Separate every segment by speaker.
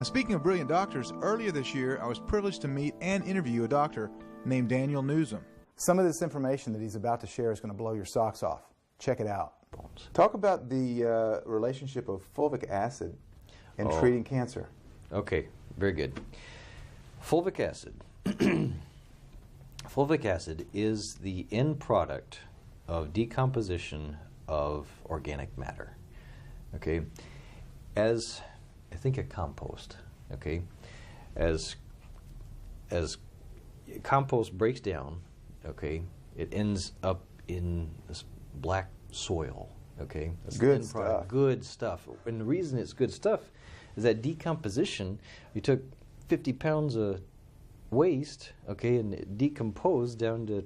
Speaker 1: Speaking of brilliant doctors, earlier this year I was privileged to meet and interview a doctor named Daniel Newsom. Some of this information that he's about to share is going to blow your socks off. Check it out. Talk about the relationship of fulvic acid in treating cancer.
Speaker 2: Okay, very good. Fulvic acid. Fulvic acid is the end product of decomposition of organic matter. Okay, as I think a compost. Okay, as compost breaks down, okay, it ends up in this black soil. Okay, that's
Speaker 1: good stuff.
Speaker 2: Good stuff. And the reason it's good stuff is that decomposition. You took 50 pounds of waste, okay, and it decomposed down to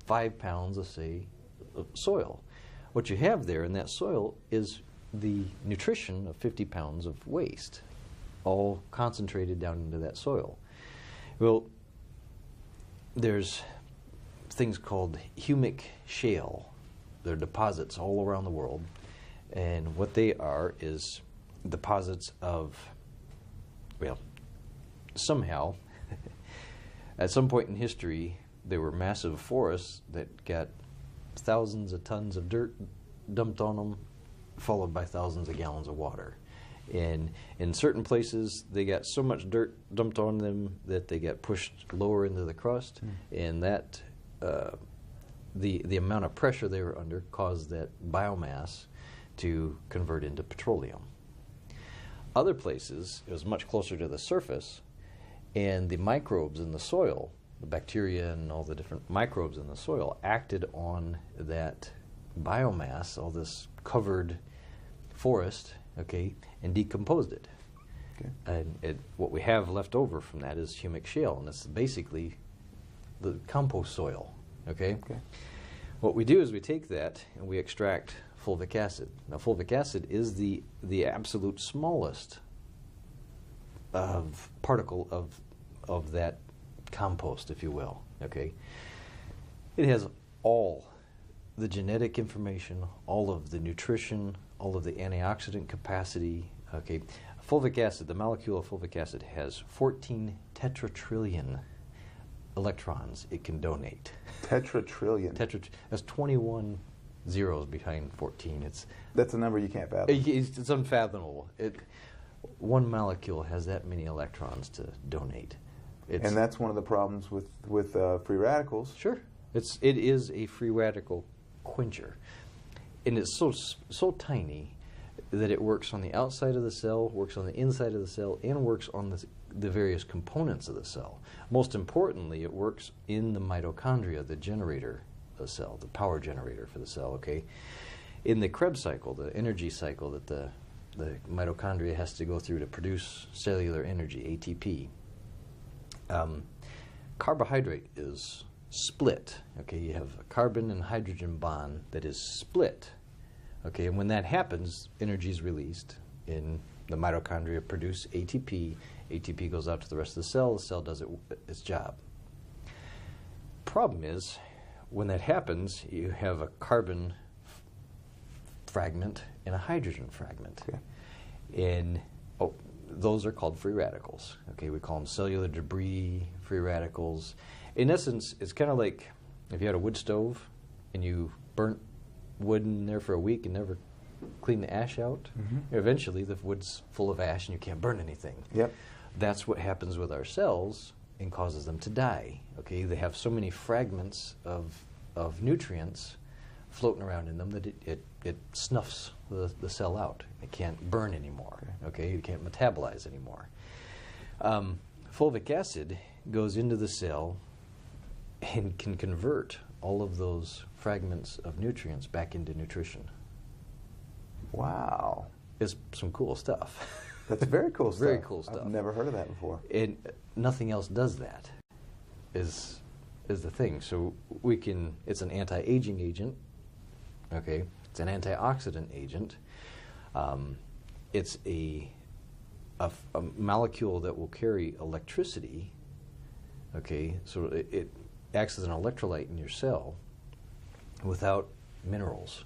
Speaker 2: 5 pounds of, say, of soil. What you have there in that soil is the nutrition of 50 pounds of waste, all concentrated down into that soil. Well, there's things called humic shale. They're deposits all around the world, and what they are is deposits of, well, somehow, at some point in history, there were massive forests that got thousands of tons of dirt dumped on them, followed by thousands of gallons of water. And in certain places, they got so much dirt dumped on them that they got pushed lower into the crust, and that the amount of pressure they were under caused that biomass to convert into petroleum. Other places, it was much closer to the surface, and the microbes in the soil, the bacteria and all the different microbes in the soil, acted on that biomass, all this covered forest, okay, and decomposed it. Okay. And what we have left over from that is humic shale, and it's basically the compost soil. Okay? Okay. What we do is we take that and we extract fulvic acid. Now, fulvic acid is the absolute smallest particle of that compost, if you will. Okay? It has all the genetic information, all of the nutrition, all of the antioxidant capacity. Okay, fulvic acid, the molecule of fulvic acid has 14 tetratrillion electrons it can donate.
Speaker 1: Tetratrillion.
Speaker 2: That's 21 zeros behind 14.
Speaker 1: That's a number you can't fathom.
Speaker 2: It's unfathomable. One molecule has that many electrons to donate.
Speaker 1: And that's one of the problems with free radicals.
Speaker 2: Sure, it is a free radical quencher, and it's so tiny that it works on the outside of the cell, works on the inside of the cell, and works on the various components of the cell. Most importantly, it works in the mitochondria, the generator of the cell, the power generator for the cell. Okay, in the Krebs cycle, the energy cycle that the mitochondria has to go through to produce cellular energy, ATP. Carbohydrate is split. Okay, you have a carbon and hydrogen bond that is split. Okay, and when that happens, energy is released, and the mitochondria produce ATP. ATP goes out to the rest of the cell does its job. Problem is, when that happens, you have a carbon fragment and a hydrogen fragment. Okay. And those are called free radicals. Okay, we call them cellular debris, free radicals. In essence, it's kind of like if you had a wood stove and you burnt wood in there for a week and never cleaned the ash out. Eventually, the wood's full of ash and you can't burn anything. Yep. That's what happens with our cells and causes them to die. Okay, they have so many fragments of nutrients floating around in them that it snuffs the cell out. It can't burn anymore. Okay, you can't metabolize anymore. Fulvic acid goes into the cell and can convert all of those fragments of nutrients back into nutrition.
Speaker 1: Wow.
Speaker 2: It's some cool stuff.
Speaker 1: That's very cool stuff.
Speaker 2: Very cool stuff.
Speaker 1: I've never heard of that before.
Speaker 2: And nothing else does that, is the thing. So it's an anti-aging agent, okay? It's an antioxidant agent. It's a molecule that will carry electricity, okay? So it acts as an electrolyte in your cell without minerals.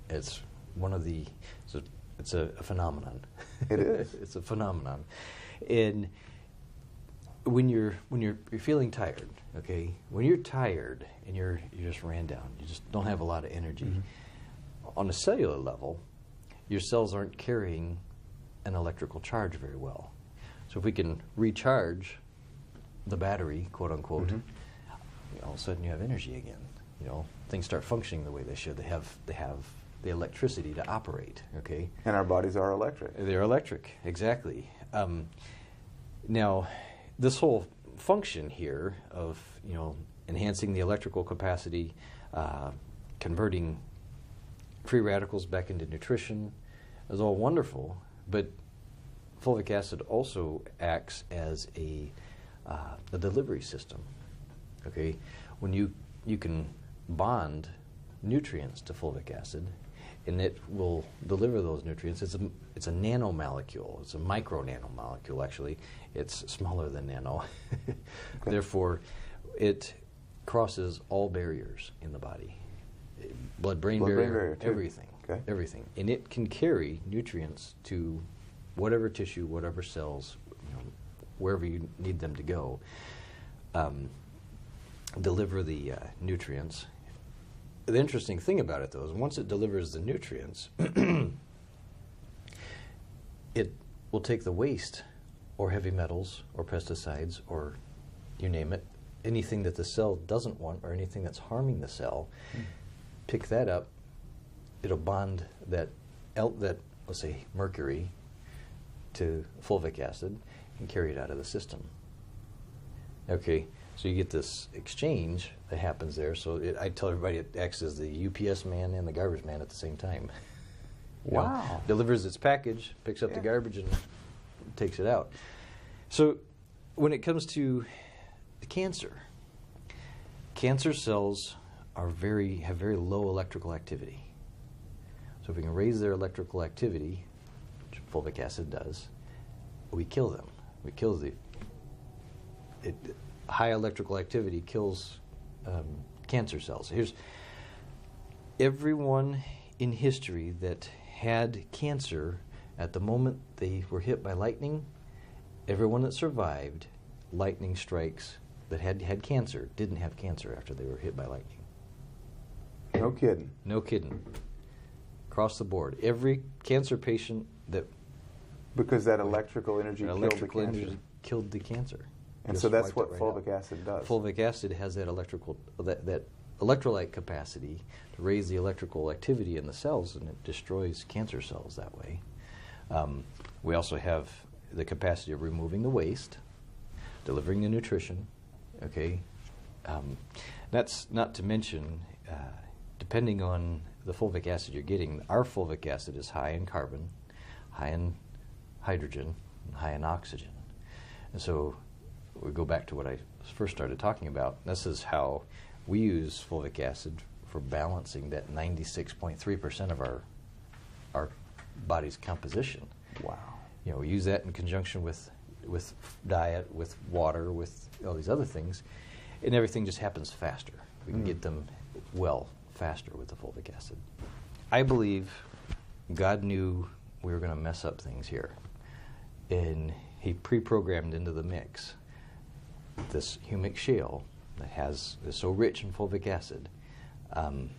Speaker 2: It's It's a phenomenon.
Speaker 1: It is.
Speaker 2: It's a phenomenon. And when you're feeling tired, okay, when you're tired and you just ran down, you just don't have a lot of energy. Mm-hmm. On a cellular level, your cells aren't carrying an electrical charge very well. So if we can recharge the battery, quote unquote, mm-hmm. All of a sudden you have energy again. Things start functioning the way they should. They have the electricity to operate. Okay.
Speaker 1: And our bodies are electric.
Speaker 2: They're electric, exactly. Now, this whole function here of enhancing the electrical capacity, converting free radicals back into nutrition is all wonderful, but fulvic acid also acts as a delivery system. Okay, when you can bond nutrients to fulvic acid, and it will deliver those nutrients. It's a nanomolecule. It's a micro nanomolecule, actually. It's smaller than nano. Okay. Therefore, it crosses all barriers in the body. Blood-brain barrier, everything. Okay. Everything. And it can carry nutrients to whatever tissue, whatever cells, wherever you need them to go. Deliver the nutrients. The interesting thing about it, though, is once it delivers the nutrients, it will take the waste or heavy metals or pesticides or you name it, anything that the cell doesn't want or anything that's harming the cell, pick that up. It'll bond that let's say mercury to fulvic acid and carry it out of the system. Okay. So you get this exchange that happens there. So I tell everybody it acts as the UPS man and the garbage man at the same time.
Speaker 1: Wow.
Speaker 2: Delivers its package, picks up the garbage, and takes it out. So when it comes to cancer cells have very low electrical activity. So if we can raise their electrical activity, which fulvic acid does, we kill them. We kill high electrical activity kills cancer cells. Here's everyone in history that had cancer at the moment they were hit by lightning. Everyone that survived lightning strikes that had cancer didn't have cancer after they were hit by lightning.
Speaker 1: No kidding.
Speaker 2: No kidding. Across the board, every cancer patient that
Speaker 1: because that electrical energy
Speaker 2: killed the cancer.
Speaker 1: And so that's what fulvic acid does.
Speaker 2: Fulvic acid has that electrolyte capacity to raise the electrical activity in the cells, and it destroys cancer cells that way. We also have the capacity of removing the waste, delivering the nutrition. Okay, that's not to mention, depending on the fulvic acid you're getting, our fulvic acid is high in carbon, high in hydrogen, and high in oxygen, and so. We go back to what I first started talking about. This is how we use fulvic acid for balancing that 96.3% of our body's composition.
Speaker 1: Wow.
Speaker 2: We use that in conjunction with diet, with water, with all these other things, and everything just happens faster. We can get them well faster with the fulvic acid. I believe God knew we were going to mess up things here, and He pre-programmed into the mix this humic shale that is so rich in fulvic acid, and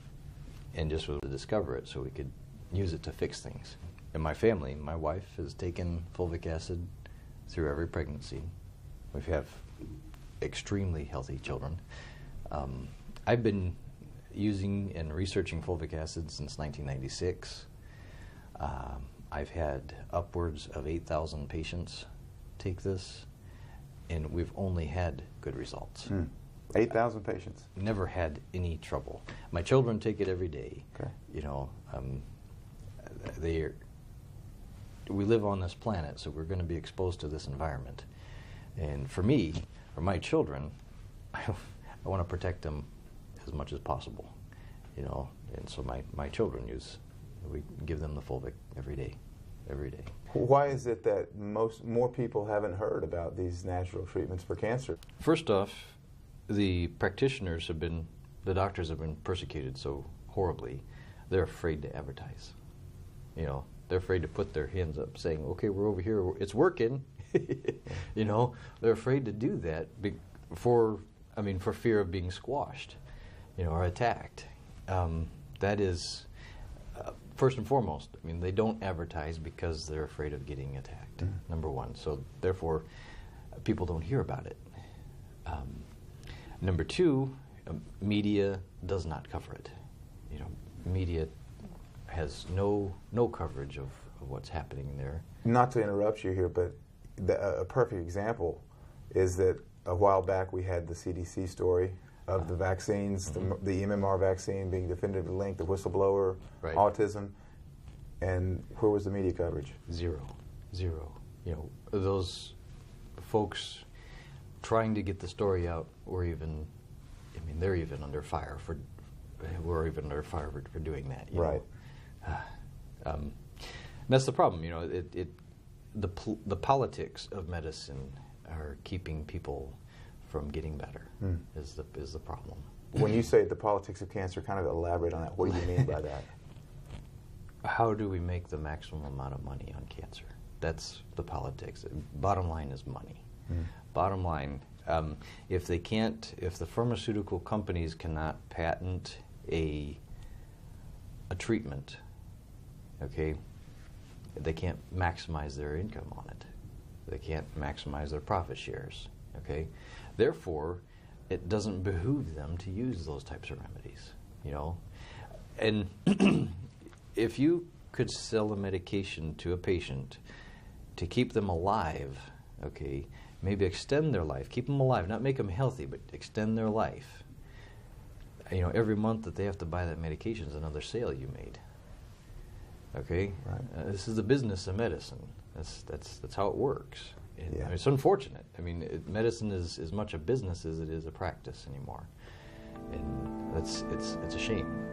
Speaker 2: just was to discover it so we could use it to fix things. In my family, my wife has taken fulvic acid through every pregnancy. We have extremely healthy children. I've been using and researching fulvic acid since 1996. I've had upwards of 8,000 patients take this, and we've only had good results.
Speaker 1: 8,000 patients.
Speaker 2: Never had any trouble. My children take it every day.
Speaker 1: Okay.
Speaker 2: We live on this planet, so we're going to be exposed to this environment. And for me, for my children, I want to protect them as much as possible. And so my children we give them the fulvic every day.
Speaker 1: Why is it that more people haven't heard about these natural treatments for cancer?
Speaker 2: First off, the doctors have been persecuted so horribly, they're afraid to advertise. They're afraid to put their hands up saying, okay, we're over here, it's working. You know, they're afraid to do that for fear of being squashed, you know, or attacked. That is, first and foremost, I mean, they don't advertise because they're afraid of getting attacked, number one. So therefore, people don't hear about it. Number two, media does not cover it. You know, media has no coverage of what's happening there. Not
Speaker 1: to interrupt you here, but a perfect example is that a while back we had the CDC story of the vaccines, the MMR vaccine being definitively linked, the whistleblower, autism, and where was the media coverage?
Speaker 2: Zero. You know, those folks trying to get the story out were even, I mean, they're even under fire for doing that. You
Speaker 1: right.
Speaker 2: know? That's the problem. You know, the politics of medicine are keeping people from getting better. Is the problem.
Speaker 1: When you say the politics of cancer, kind of elaborate on that. What do you mean by that?
Speaker 2: How do we make the maximum amount of money on cancer? That's the politics. Bottom line is money. Bottom line, if the pharmaceutical companies cannot patent a treatment, okay, they can't maximize their income on it. They can't maximize their profit shares, okay? Therefore, it doesn't behoove them to use those types of remedies, you know? And if you could sell a medication to a patient to keep them alive, okay, maybe extend their life, keep them alive, not make them healthy, but extend their life. You know, every month that they have to buy that medication is another sale you made. Okay,
Speaker 1: right.
Speaker 2: This is the business of medicine. That's how it works. And,
Speaker 1: yeah.
Speaker 2: I mean, it's unfortunate. I mean, medicine is as much a business as it is a practice anymore, and it's a shame.